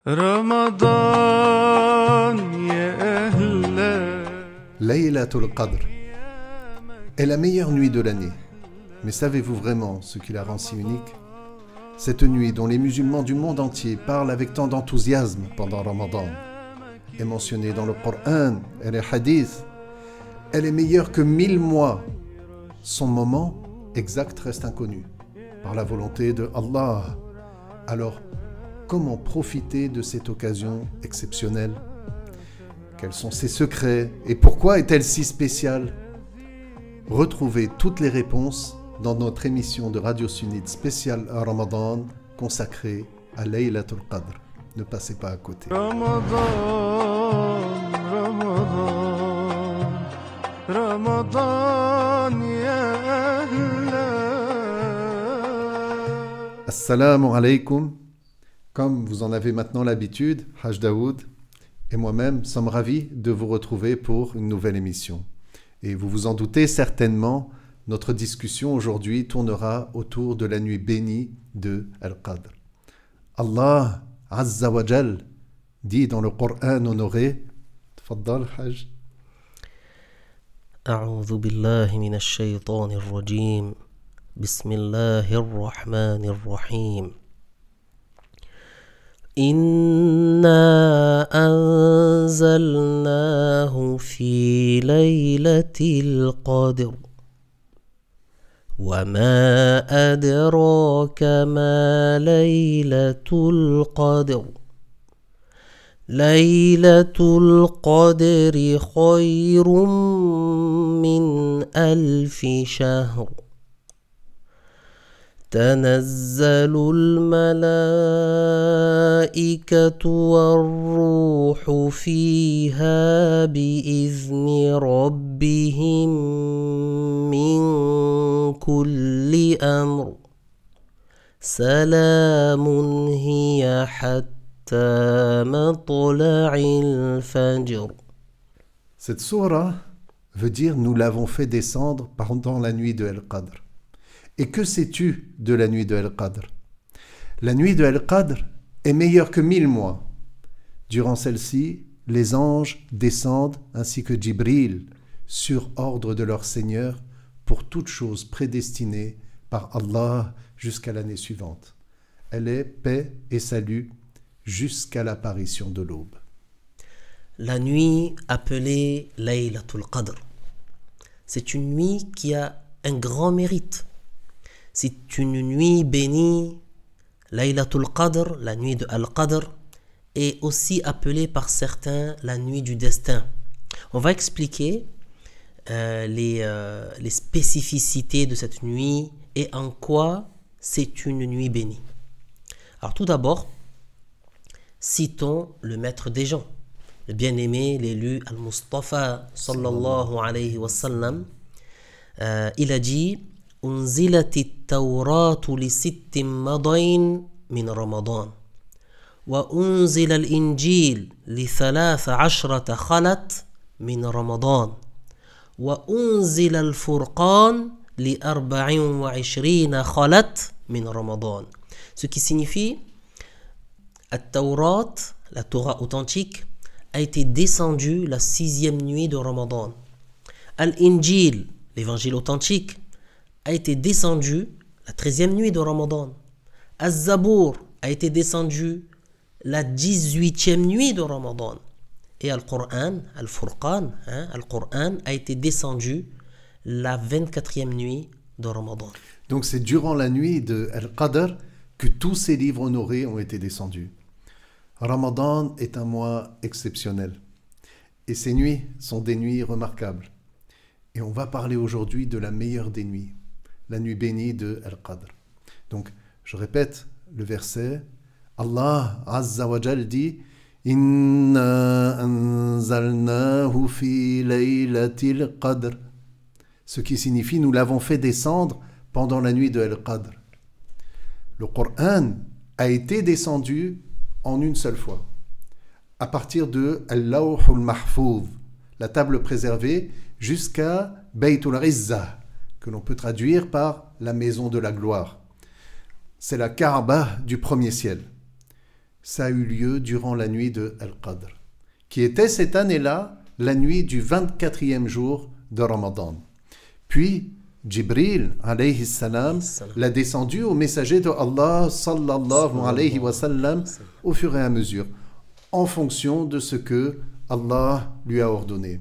رمضان يا أهلا Laylatul Qadr est la meilleure nuit de l'année. Mais savez-vous vraiment ce qui la rend si unique? Cette nuit dont les musulmans du monde entier parlent avec tant d'enthousiasme pendant Ramadan est mentionnée dans le Coran et les hadiths. Elle est meilleure que 1000 mois. Son moment exact reste inconnu par la volonté de Allah. Alors, comment profiter de cette occasion exceptionnelle? Quels sont ses secrets et pourquoi est-elle si spéciale? Retrouvez toutes les réponses dans notre émission de Radio Sunnite spéciale à Ramadan consacrée à Laylatul Qadr. Ne passez pas à côté. رمضان رمضان رمضان يا أهلا Assalamu alaikum. Comme vous en avez maintenant l'habitude, Haj Daoud et moi-même sommes ravis de vous retrouver pour une nouvelle émission. Et vous vous en doutez certainement, notre discussion aujourd'hui tournera autour de la nuit bénie de Al-Qadr. Allah Azza wa Jal dit dans le Coran honoré, Tfaddal Haj. أعوذ بالله من الشيطان الرجيم بسم الله الرحمن الرحيم إنا أنزلناه في ليلة القدر وما أدراك ما ليلة القدر ليلة القدر خير من 1000 شهر تنزل الملائكة والروح فيها بإذن ربهم من كل أمر سلام هي حتى مطلع الفجر. Cette sourate veut dire nous l'avons fait descendre pendant la nuit de Al-Qadr. Et que sais-tu de la nuit de Al-Qadr? La nuit de Al-Qadr est meilleure que 1000 mois. Durant celle-ci, les anges descendent ainsi que Jibril sur ordre de leur Seigneur pour toute chose prédestinée par Allah jusqu'à l'année suivante. Elle est paix et salut jusqu'à l'apparition de l'aube. La nuit appelée Laylatul Qadr, c'est une nuit qui a un grand mérite. C'est une nuit bénie. Laylatul Qadr, la nuit de Al-Qadr, est aussi appelée par certains la nuit du destin. On va expliquer les spécificités de cette nuit et en quoi c'est une nuit bénie. Alors tout d'abord, citons le maître des gens, le bien-aimé, l'élu Al-Mustafa sallallahu alayhi wa sallam. Il a dit أنزلت التوراة ل6 مضين من رمضان وأنزل الإنجيل ل13 خلت من رمضان وأنزل الفرقان ل24 خلت من رمضان. Ce qui signifie التوراة, la Torah authentique, a été descendue la 6e nuit de Ramadan. Al-Injil, l'évangile authentique, a été descendu la 13e nuit de Ramadan. Az-Zabour a été descendu la 18e nuit de Ramadan. Et Al-Qur'an, Al-Furqan, Al-Qur'an a été descendu la 24e nuit de Ramadan. Donc c'est durant la nuit de Al-Qadr que tous ces livres honorés ont été descendus. Ramadan est un mois exceptionnel. Et ces nuits sont des nuits remarquables. Et on va parler aujourd'hui de la meilleure des nuits, la nuit bénie de Al-Qadr. Donc, je répète le verset. Allah Azza wa Jal dit Inna anzalnahu fi laylatil qadr. Ce qui signifie nous l'avons fait descendre pendant la nuit de Al-Qadr. Le Coran a été descendu en une seule fois, à partir de Al-Lawhul Mahfouz, la table préservée, jusqu'à Baytul Izzah, que l'on peut traduire par la maison de la gloire. C'est la Kaaba du premier ciel. ça a eu lieu durant la nuit de Al-Qadr, qui était cette année-là la nuit du 24e jour de Ramadan. Puis, Jibril, alayhi salam, l'a descendu au messager de Allah, sallallahu alayhi wa sallam, au fur et à mesure, en fonction de ce que Allah lui a ordonné,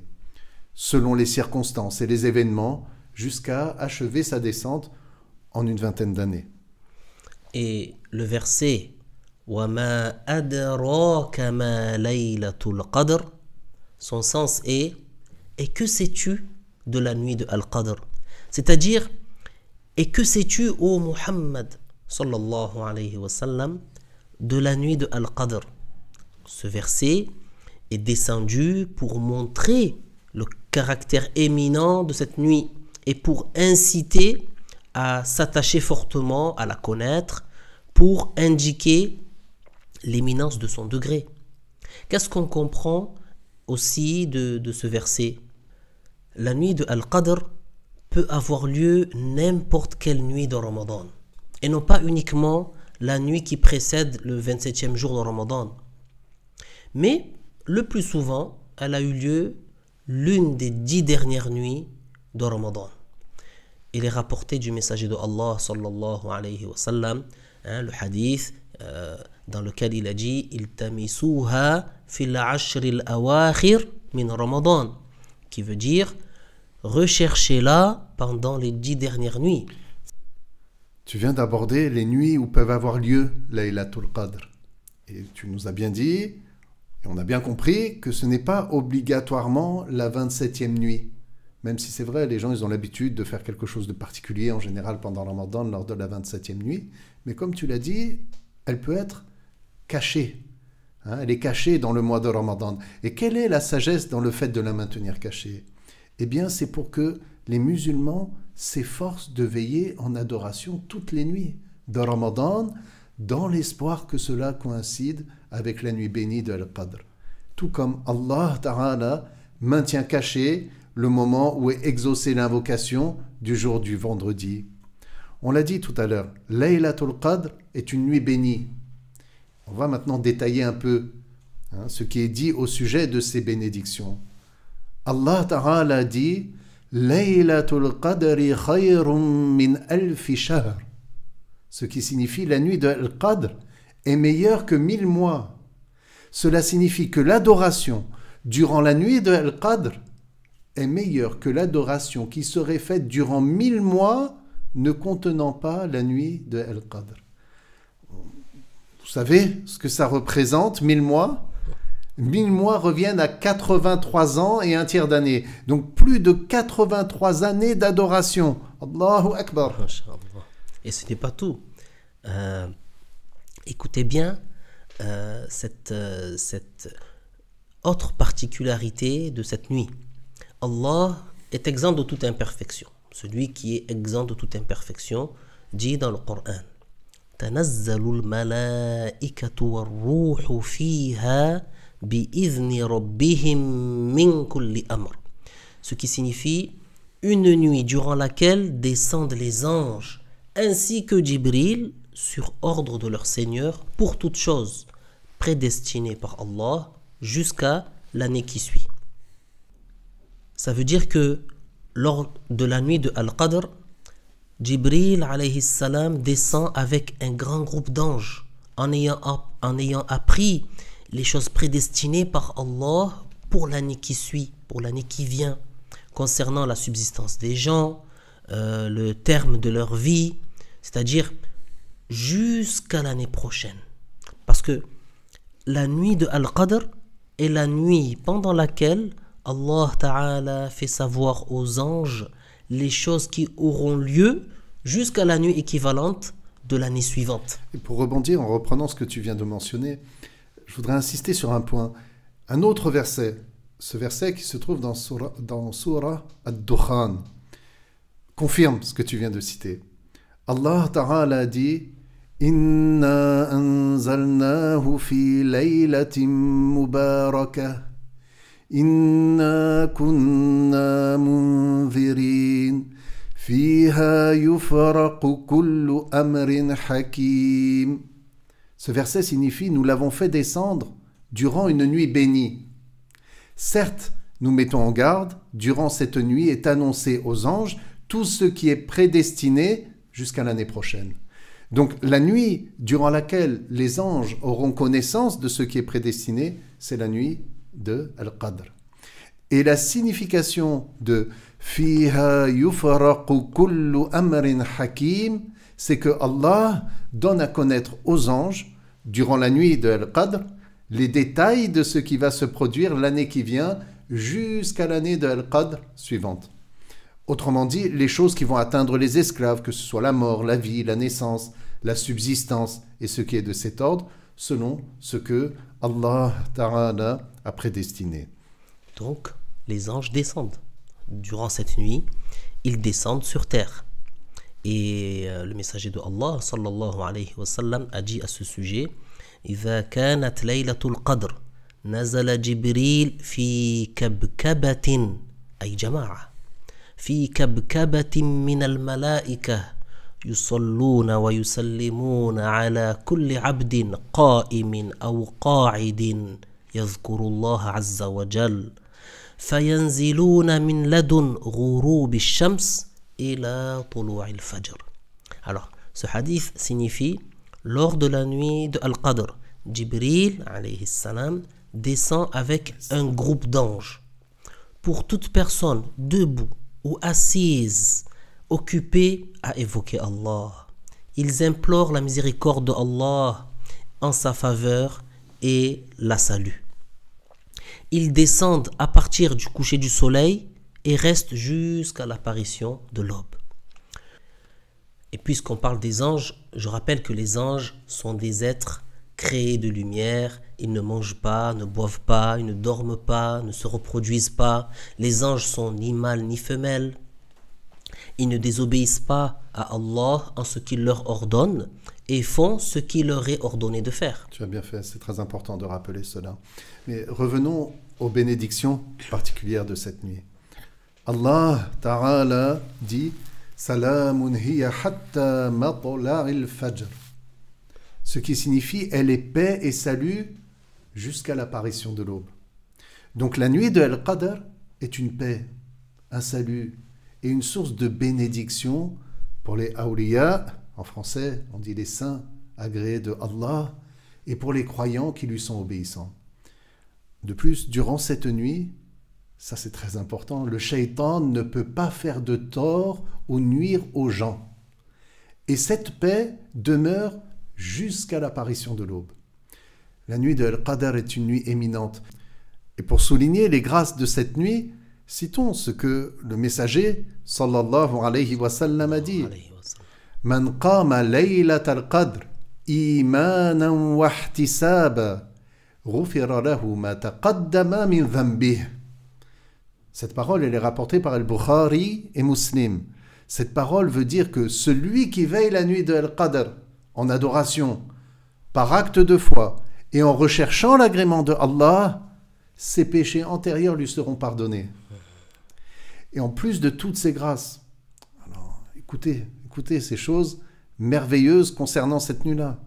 selon les circonstances et les événements, jusqu'à achever sa descente en une vingtaine d'années. Et le verset وَمَا أَدْرَاكَ مَا لَيْلَةُ الْقَدْرِ, son sens est et que sais-tu de la nuit de Al-Qadr, c'est-à-dire et que sais-tu ô Muhammad sallallahu alayhi wa sallam de la nuit de Al-Qadr. Ce verset est descendu pour montrer le caractère éminent de cette nuit et pour inciter à s'attacher fortement à la connaître, pour indiquer l'éminence de son degré. Qu'est-ce qu'on comprend aussi de ce verset? La nuit de Al-Qadr peut avoir lieu n'importe quelle nuit de Ramadan, et non pas uniquement la nuit qui précède le 27e jour de Ramadan. Mais le plus souvent, elle a eu lieu l'une des 10 dernières nuits de Ramadan. Il est rapporté du messager de Allah sallallahu alayhi wa sallam, le hadith dans lequel il a dit iltamisuha fil ashr al-awakhir min Ramadan, qui veut dire recherchez-la pendant les 10 dernières nuits. Tu viens d'aborder les nuits où peuvent avoir lieu Laylatul Qadr. Et tu nous as bien dit, et on a bien compris, que ce n'est pas obligatoirement la 27e nuit. Même si c'est vrai, les gens ils ont l'habitude de faire quelque chose de particulier en général pendant le Ramadan lors de la 27e nuit. Mais comme tu l'as dit, elle peut être cachée. Elle est cachée dans le mois de Ramadan. Et quelle est la sagesse dans le fait de la maintenir cachée? Eh bien, c'est pour que les musulmans s'efforcent de veiller en adoration toutes les nuits de Ramadan, dans l'espoir que cela coïncide avec la nuit bénie de Al-Qadr. Tout comme Allah Ta'ala maintient caché le moment où est exaucée l'invocation du jour du vendredi. On l'a dit tout à l'heure, Laylatul Qadr est une nuit bénie. On va maintenant détailler un peu ce qui est dit au sujet de ces bénédictions. Allah Ta'ala dit Laylatul Qadri khayrun min alfi shahr, ce qui signifie la nuit de Al-Qadr est meilleure que 1000 mois. Cela signifie que l'adoration durant la nuit de Al-Qadr est meilleure que l'adoration qui serait faite durant 1000 mois ne contenant pas la nuit de Al-Qadr. Vous savez ce que ça représente, 1000 mois? 1000 mois reviennent à 83 ans et un tiers d'année. Donc plus de 83 années d'adoration. Allahu Akbar. Et ce n'est pas tout. Écoutez bien cette autre particularité de cette nuit. Allah est exempt de toute imperfection. Celui qui est exempt de toute imperfection dit dans le Coran Tanazzalul malaikatu war-ruhu fiha bi-idhni rabbihim min kulli amr. Ce qui signifie une nuit durant laquelle descendent les anges ainsi que Jibril sur ordre de leur Seigneur pour toute chose prédestinée par Allah jusqu'à l'année qui suit. Ça veut dire que lors de la nuit de Al-Qadr, Jibril alayhi salam descend avec un grand groupe d'anges en ayant appris les choses prédestinées par Allah pour l'année qui suit, pour l'année qui vient, concernant la subsistance des gens, le terme de leur vie, c'est-à-dire jusqu'à l'année prochaine. Parce que la nuit de Al-Qadr est la nuit pendant laquelle Allah Ta'ala fait savoir aux anges les choses qui auront lieu jusqu'à la nuit équivalente de l'année suivante. Et pour rebondir, en reprenant ce que tu viens de mentionner, je voudrais insister sur un point. Un autre verset, ce verset qui se trouve dans Surah Ad-Dukhan, confirme ce que tu viens de citer. Allah Ta'ala dit Inna anzalnahu fi laylatin mubarakah Inna kunna munzirin fiha yufraqu kullu amrin hakim. Ce verset signifie « Nous l'avons fait descendre durant une nuit bénie ». Certes, nous mettons en garde, durant cette nuit est annoncé aux anges tout ce qui est prédestiné jusqu'à l'année prochaine. Donc la nuit durant laquelle les anges auront connaissance de ce qui est prédestiné, c'est la nuit de Al-Qadr. Et la signification de « Fiha yufaraqu kullu amrin hakim » c'est que Allah donne à connaître aux anges, durant la nuit de Al-Qadr, les détails de ce qui va se produire l'année qui vient jusqu'à l'année de Al-Qadr suivante. Autrement dit, les choses qui vont atteindre les esclaves, que ce soit la mort, la vie, la naissance, la subsistance et ce qui est de cet ordre, selon ce que Allah Ta'ala a prédestiné. Donc, les anges descendent. Durant cette nuit, ils descendent sur terre. Et le messager de Allah, sallallahu alayhi wa sallam, a dit à ce sujet إذا كانت ليلة القدر نزل جبريل في كبكبة أي جماعة في كبكبة من الملائكة يصلون ويسلمون على كل عبد قائم أو قاعد يذكر الله عز وجل فينزلون من لدن غروب الشمس إلى طلوع الفجر. Alors, ce hadith signifie lors de la nuit de Al-Qadr, Jibril alayhi salam descend avec un groupe d'anges. Pour toute personne debout ou assise, occupée à évoquer Allah, ils implorent la miséricorde de Allah en sa faveur et la saluent. Ils descendent à partir du coucher du soleil et restent jusqu'à l'apparition de l'aube. Et puisqu'on parle des anges, je rappelle que les anges sont des êtres créés de lumière. Ils ne mangent pas, ne boivent pas, ils ne dorment pas, ne se reproduisent pas. Les anges sont ni mâles ni femelles. Ils ne désobéissent pas à Allah en ce qu'il leur ordonne et font ce qu'il leur est ordonné de faire. Tu as bien fait, c'est très important de rappeler cela. Mais revenons aux bénédictions particulières de cette nuit. Allah Ta'ala dit Salamun hiya hatta matla'il fajr. Ce qui signifie elle est paix et salut jusqu'à l'apparition de l'aube. Donc la nuit de Al-Qadr est une paix, un salut et une source de bénédiction pour les awliya, en français on dit les saints agréés de Allah, et pour les croyants qui lui sont obéissants. De plus, durant cette nuit, ça c'est très important, le shaitan ne peut pas faire de tort ou nuire aux gens. Et cette paix demeure jusqu'à l'apparition de l'aube. La nuit de Al-Qadr est une nuit éminente. Et pour souligner les grâces de cette nuit, citons ce que le messager sallallahu alayhi wa sallam a dit. Man qama laylat al-qadr imanan wa ihtisaba ghufira lahu ma taqaddama min dhanbih. Cette parole, elle est rapportée par Al-Bukhari et Muslim. Cette parole veut dire que celui qui veille la nuit de Al-Qadr en adoration, par acte de foi et en recherchant l'agrément de Allah, ses péchés antérieurs lui seront pardonnés. Et en plus de toutes ces grâces, alors écoutez ces choses merveilleuses concernant cette nuit-là.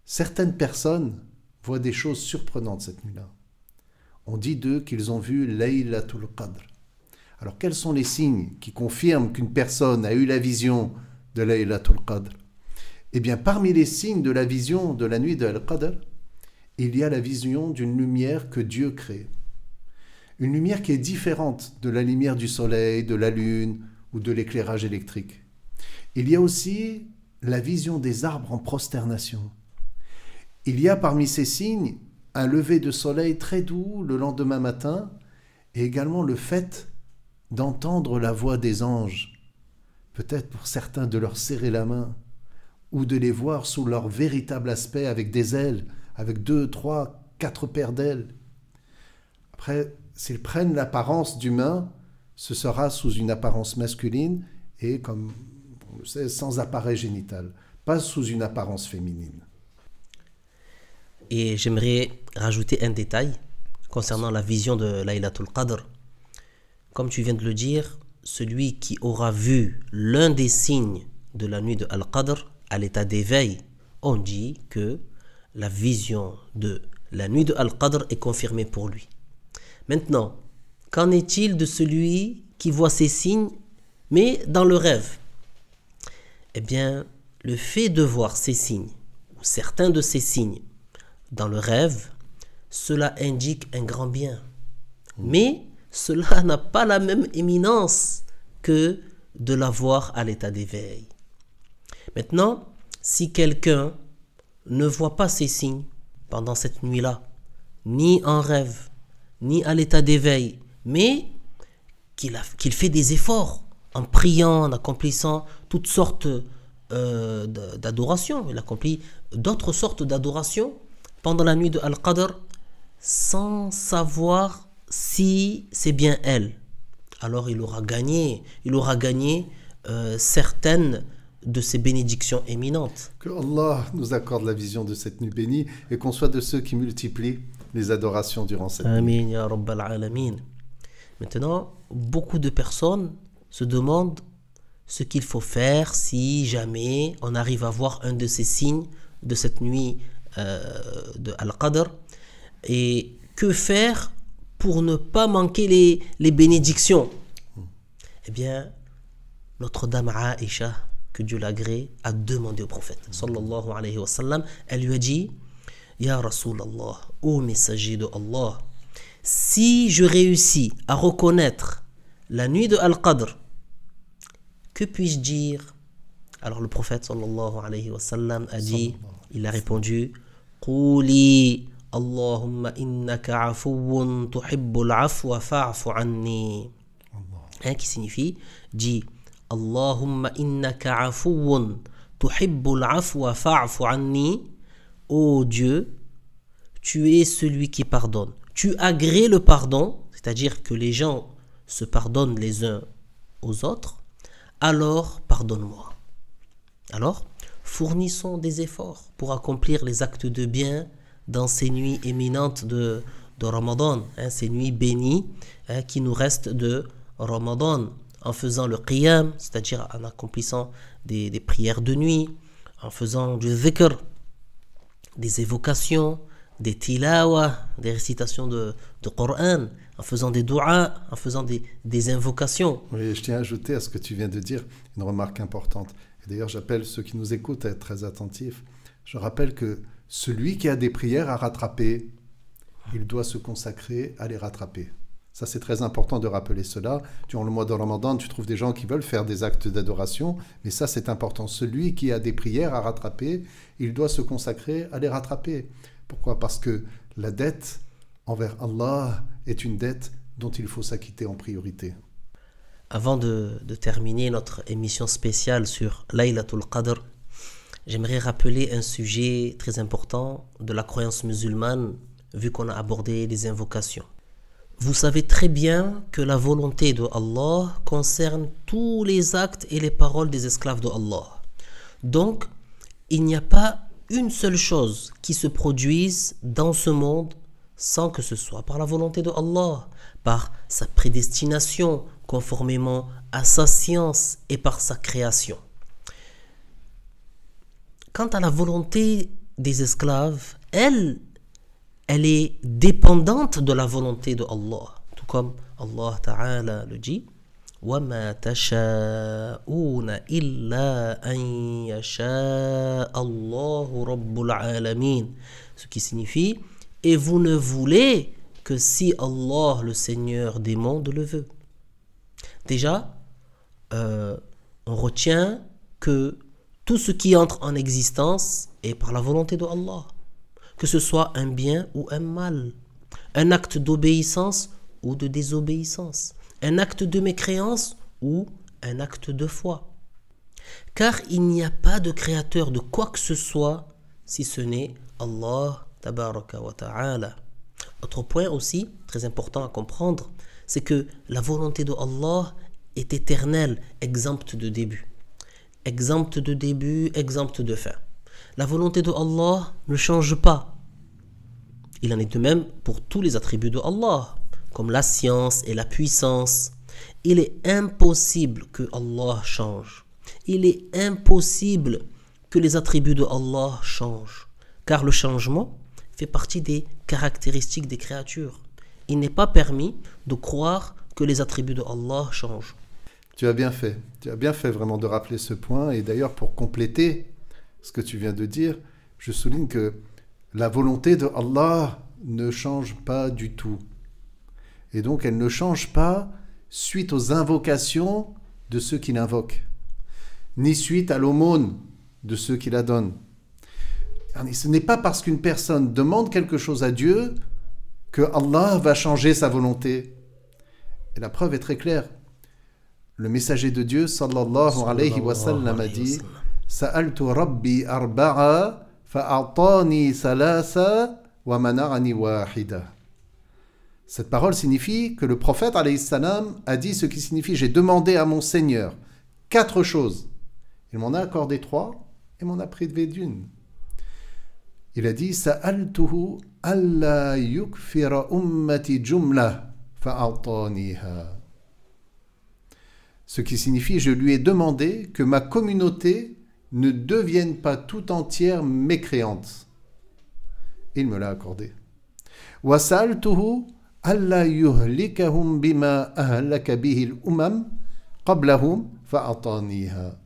Certaines personnes voient des choses surprenantes cette nuit-là. On dit d'eux qu'ils ont vu Laylatul Qadr. Alors quels sont les signes qui confirment qu'une personne a eu la vision de Laylatul Qadr? Eh bien, parmi les signes de la vision de la nuit de Al-Qadr, il y a la vision d'une lumière que Dieu crée. Une lumière qui est différente de la lumière du soleil, de la lune ou de l'éclairage électrique. Il y a aussi la vision des arbres en prosternation. Il y a parmi ces signes un lever de soleil très doux le lendemain matin et également le fait d'entendre la voix des anges, peut-être pour certains de leur serrer la main ou de les voir sous leur véritable aspect avec des ailes, avec 2, 3, 4 paires d'ailes. Après, s'ils prennent l'apparence d'humains, ce sera sous une apparence masculine et, comme on le sait, sans appareil génital, pas sous une apparence féminine. Et j'aimerais rajouter un détail concernant la vision de Laylatul Qadr. Comme tu viens de le dire, celui qui aura vu l'un des signes de la nuit de Al-Qadr à l'état d'éveil, on dit que la vision de la nuit de Al-Qadr est confirmée pour lui. Maintenant, qu'en est-il de celui qui voit ces signes, mais dans le rêve? Eh bien, le fait de voir ces signes, ou certains de ces signes, dans le rêve, cela indique un grand bien. Mais cela n'a pas la même éminence que de la voir à l'état d'éveil. Maintenant, si quelqu'un ne voit pas ces signes pendant cette nuit-là, ni en rêve, ni à l'état d'éveil, mais qu'il fait des efforts en priant, en accomplissant toutes sortes d'adorations, il accomplit d'autres sortes d'adorations pendant la nuit de Al-Qadr sans savoir si c'est bien elle, alors il aura gagné certaines de ces bénédictions éminentes. Que Allah nous accorde la vision de cette nuit bénie et qu'on soit de ceux qui multiplient les adorations durant cette nuit. Amin ya Rabbal Alamin. Maintenant, beaucoup de personnes se demandent ce qu'il faut faire si jamais on arrive à voir un de ces signes de cette nuit de Al-Qadr, et que faire pour ne pas manquer les bénédictions. Eh bien, notre dame Aïcha, que Dieu l'agrée, a demandé au prophète sallallahu alayhi wa sallam, elle lui a dit: Ya Rasulallah, ô messager de Allah, si je réussis à reconnaître la nuit de Al-Qadr, que puis-je dire? Alors le prophète sallallahu alayhi wa sallam a dit, il a répondu: Qouli Allahumma innaka afuwun tuhibbul afwa fa'fu anni. Qui signifie, dit Allahumma innaka afuwun tuhibbul afwa fa'fu anni. Ô Dieu, tu es celui qui pardonne. Tu agrées le pardon, c'est-à-dire que les gens se pardonnent les uns aux autres, alors pardonne-moi. Alors, fournissons des efforts pour accomplir les actes de bien dans ces nuits éminentes de Ramadan, ces nuits bénies qui nous restent de Ramadan, en faisant le qiyam, c'est-à-dire en accomplissant des prières de nuit, en faisant du dhikr, des évocations, des tilawa, des récitations de Coran, en faisant des du'a, en faisant des invocations. Oui, je tiens à ajouter à ce que tu viens de dire une remarque importante. Et d'ailleurs, j'appelle ceux qui nous écoutent à être très attentifs. Je rappelle que celui qui a des prières à rattraper, il doit se consacrer à les rattraper. Ça, c'est très important de rappeler cela. Durant le mois de Ramadan, tu trouves des gens qui veulent faire des actes d'adoration, mais ça, c'est important. Celui qui a des prières à rattraper, il doit se consacrer à les rattraper. Pourquoi? Parce que la dette envers Allah est une dette dont il faut s'acquitter en priorité. Avant de terminer notre émission spéciale sur Laylatul Qadr, j'aimerais rappeler un sujet très important de la croyance musulmane, vu qu'on a abordé les invocations. Vous savez très bien que la volonté de Allah concerne tous les actes et les paroles des esclaves de Allah. Donc, il n'y a pas une seule chose qui se produise dans ce monde sans que ce soit par la volonté de Allah, par sa prédestination, conformément à sa science et par sa création. Quant à la volonté des esclaves, elle est dépendante de la volonté de Allah. Tout comme Allah Ta'ala le dit, وَمَا تَشَاءُونَ إِلَّا أَن يَشَاءَ اللَّهُ رَبُّ الْعَالَمِينَ. Ce qui signifie, et vous ne voulez que si Allah, le Seigneur des mondes, le veut. Déjà, on retient que tout ce qui entre en existence est par la volonté de Allah. Que ce soit un bien ou un mal, un acte d'obéissance ou de désobéissance, un acte de mécréance ou un acte de foi. Car il n'y a pas de créateur de quoi que ce soit si ce n'est Allah tabaraka wa ta'ala. Autre point aussi, très important à comprendre, c'est que la volonté de Allah est éternelle, exempte de début. Exempte de début, exempte de fin. La volonté de Allah ne change pas. Il en est de même pour tous les attributs de Allah, comme la science et la puissance. Il est impossible que Allah change. Il est impossible que les attributs de Allah changent. car le changement fait partie des caractéristiques des créatures. Il n'est pas permis de croire que les attributs de Allah changent. Tu as bien fait vraiment de rappeler ce point. Et d'ailleurs, pour compléter ce que tu viens de dire, je souligne que la volonté de Allah ne change pas du tout. Et donc, elle ne change pas suite aux invocations de ceux qui l'invoquent, ni suite à l'aumône de ceux qui la donnent. Ce n'est pas parce qu'une personne demande quelque chose à Dieu que Allah va changer sa volonté. Et la preuve est très claire. Le messager de Dieu, sallallahu alayhi wa sallam, a dit « Sa'altu Rabbi arba'a fa'atani salasa wa mana'ani wahida » Cette parole signifie que le prophète alayhi salam a dit ce qui signifie « J'ai demandé à mon Seigneur 4 choses. Il m'en a accordé 3 et m'en a privé d'une. » Il a dit « Sa'altuhu alla yukfira ummati jumla fa'ataniha » Ce qui signifie « Je lui ai demandé que ma communauté ne devienne pas tout entière mécréante. » Il me l'a accordé. « Wa sa'altuhu alla yuhlikahum bima ahlaka bihi al-umam qablahum fa'ataniha »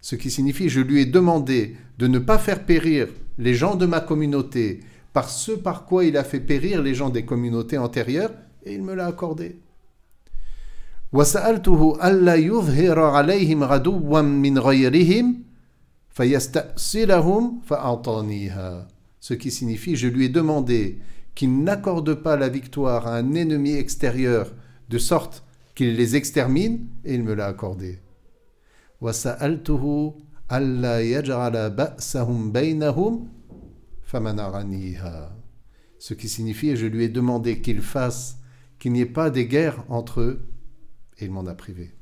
Ce qui signifie « Je lui ai demandé de ne pas faire périr les gens de ma communauté par ce par quoi il a fait périr les gens des communautés antérieures, et il me l'a accordé. وَسَأَلْتُهُ أَلَّا يُظْهِرَ عَلَيْهِمْ غَدُوًّا مِنْ غَيْرِهِمْ فَيَسْتَأْصِلَهُمْ فَأَعْطَانِيهَا. Ce qui signifie, je lui ai demandé qu'il n'accorde pas la victoire à un ennemi extérieur de sorte qu'il les extermine, et il me l'a accordé. وَسَأَلْتُهُ أَلَّا يَجْعَلَ بَأْسَهُمْ بَيْنَهُمْ فَمَنَعَنِيهَا. Ce qui signifie, je lui ai demandé qu'il fasse qu'il n'y ait pas des guerres entre eux, et il m'en a privé.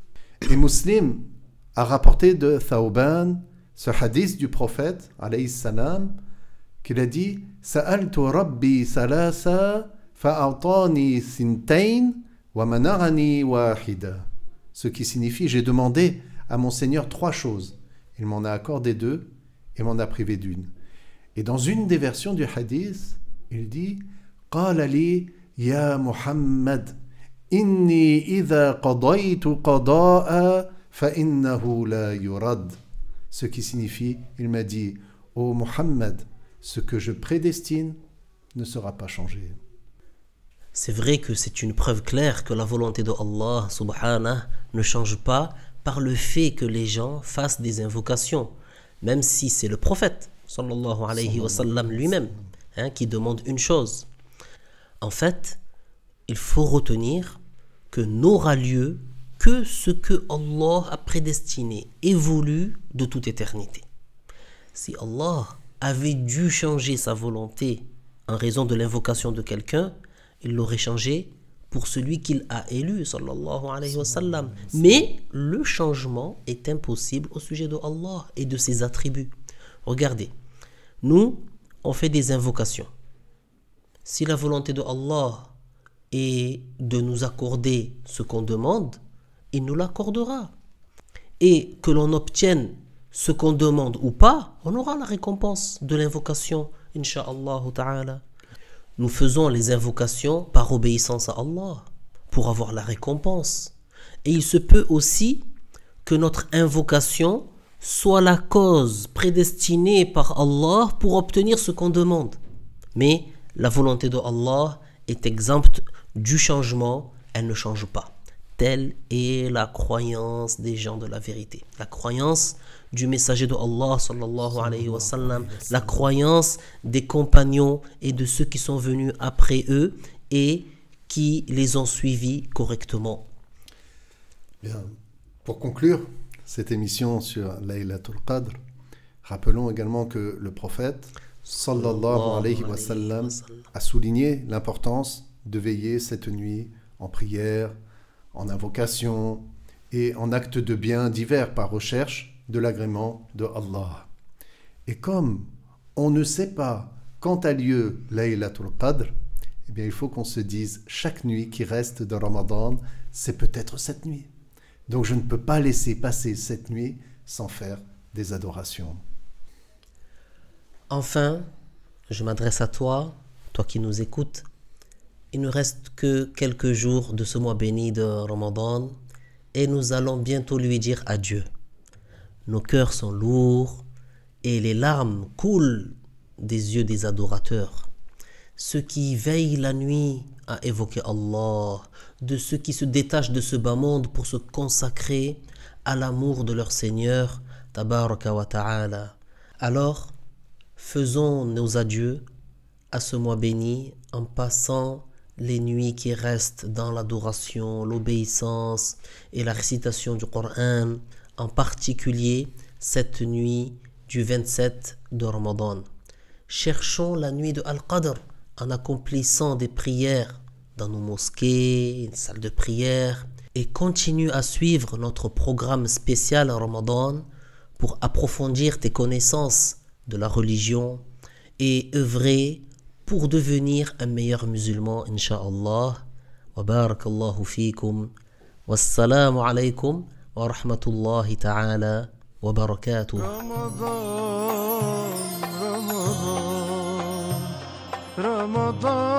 Et Muslim a rapporté de Thawban ce hadith du prophète, alayhi salam, qu'il a dit « Sa'altu Rabbi salasa fa'atani sintain wa mana'ani wahida » Ce qui signifie « J'ai demandé à mon Seigneur 3 choses. Il m'en a accordé 2 et m'en a privé d'une. » Et dans une des versions du hadith, il dit « Qala li ya Muhammad » Inni idha qadaytu qada'a fa innahu la yurad. Ce qui signifie, il m'a dit, ô Muhammad, ce que je prédestine ne sera pas changé. C'est vrai que c'est une preuve claire que la volonté de Allah subhanahu ne change pas par le fait que les gens fassent des invocations, même si c'est le prophète sallallahu alayhi wa sallam lui-même qui demande une chose. En fait, il faut retenir que n'aura lieu que ce que Allah a prédestiné et voulu de toute éternité. Si Allah avait dû changer sa volonté en raison de l'invocation de quelqu'un, il l'aurait changé pour celui qu'il a élu, sallallahu alayhi wa sallam. Mais le changement est impossible au sujet de Allah et de ses attributs. Regardez, nous, on fait des invocations. Si la volonté de Allah est de nous accorder ce qu'on demande, il nous l'accordera. Et que l'on obtienne ce qu'on demande ou pas, on aura la récompense de l'invocation, incha'Allah ta'ala. Nous faisons les invocations par obéissance à Allah, pour avoir la récompense. Et il se peut aussi que notre invocation soit la cause prédestinée par Allah pour obtenir ce qu'on demande. Mais la volonté de Allah est exempte du changement, elle ne change pas. Telle est la croyance des gens de la vérité. La croyance du messager de Allah sallallahu alayhi wa sallam, la croyance des compagnons et de ceux qui sont venus après eux et qui les ont suivis correctement. Bien. Pour conclure cette émission sur Laylatul Qadr, rappelons également que le prophète sallallahu alayhi wa sallam a souligné l'importance de veiller cette nuit en prière, en invocation et en actes de bien divers par recherche de l'agrément de Allah. Et comme on ne sait pas quand a lieu Laylatul Qadr, eh bien il faut qu'on se dise chaque nuit qui reste de Ramadan, c'est peut-être cette nuit. Donc je ne peux pas laisser passer cette nuit sans faire des adorations. Enfin, je m'adresse à toi, toi qui nous écoutes. Il ne reste que quelques jours de ce mois béni de Ramadan et nous allons bientôt lui dire adieu. Nos cœurs sont lourds et les larmes coulent des yeux des adorateurs. Ceux qui veillent la nuit à évoquer Allah, de ceux qui se détachent de ce bas monde pour se consacrer à l'amour de leur Seigneur, Tabaraka wa Ta'ala. Alors, faisons nos adieux à ce mois béni en passant les nuits qui restent dans l'adoration, l'obéissance et la récitation du Coran, en particulier cette nuit du 27 de Ramadan. Cherchons la nuit de Al-Qadr en accomplissant des prières dans nos mosquées, une salle de prière, et continue à suivre notre programme spécial Ramadan pour approfondir tes connaissances de la religion et œuvrer pour devenir un meilleur musulman, Inch'Allah. Wa barakallahu fikum. Wassalamu alaykum wa rahmatullahi ta'ala wa barakatuh. رمضان رمضان رمضان